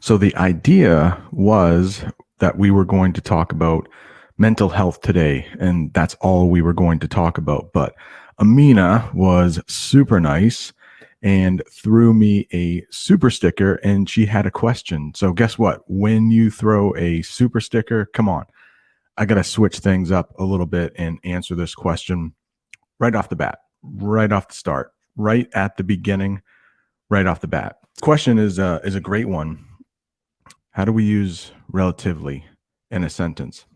So the idea was that we were going to talk about mental health today, and that's all we were going to talk about. But Amina was super nice and threw me a super sticker, and she had a question. So guess what? When you throw a super sticker, come on, I got to switch things up a little bit and answer this question right off the bat, right off the start, right at the beginning, right off the bat. Question is a great one. How do we use relatively in a sentence?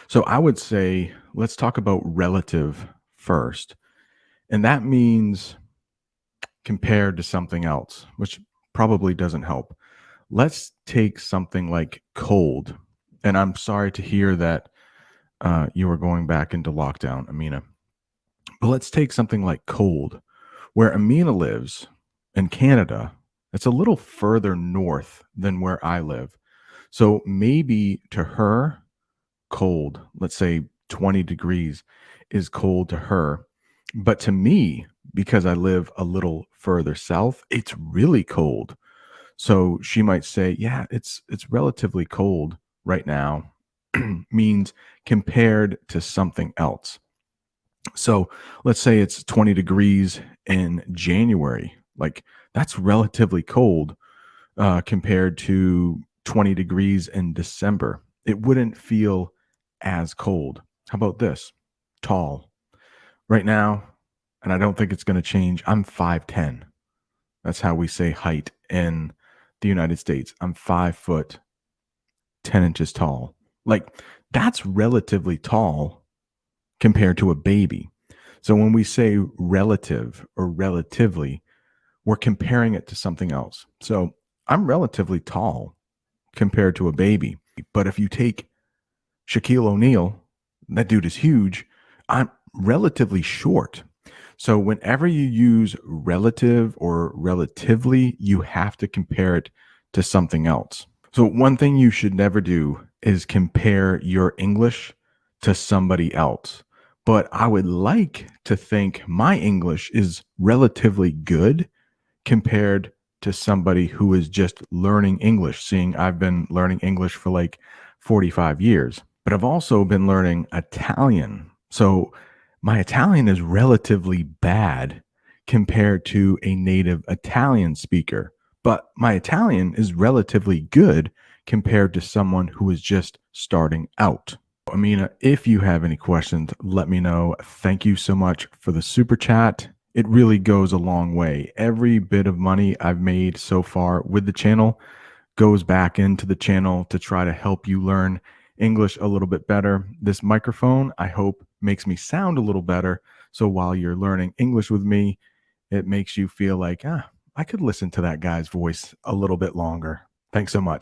So I would say let's talk about relative first. And that means compared to something else, which probably doesn't help. Let's take something like cold. And I'm sorry to hear that you are going back into lockdown, Amina. But let's take something like cold, where Amina lives in Canada. It's a little further north than where I live. So maybe to her, cold, let's say 20 degrees is cold to her. But to me, because I live a little further south, it's really cold. So she might say, "Yeah, it's relatively cold right now," means compared to something else. So let's say it's 20 degrees in January. Like that's relatively cold compared to 20 degrees in December. It wouldn't feel as cold. How about this? Tall. Right now, and I don't think it's going to change, I'm 5'10". That's how we say height in the United States. I'm 5 foot 10 inches tall. Like that's relatively tall compared to a baby. So when we say relative or relatively, we're comparing it to something else. So I'm relatively tall compared to a baby. But if you take Shaquille O'Neal, that dude is huge. I'm relatively short. So whenever you use relative or relatively, you have to compare it to something else. So one thing you should never do is compare your English to somebody else. But I would like to think my English is relatively good compared to somebody who is just learning English, seeing I've been learning English for like 45 years, but I've also been learning Italian. So my Italian is relatively bad compared to a native Italian speaker, but my Italian is relatively good compared to someone who is just starting out. Amina, if you have any questions, let me know. Thank you so much for the super chat. It really goes a long way. Every bit of money I've made so far with the channel goes back into the channel to try to help you learn English a little bit better. This microphone, I hope, makes me sound a little better. So while you're learning English with me, it makes you feel like, I could listen to that guy's voice a little bit longer. Thanks so much.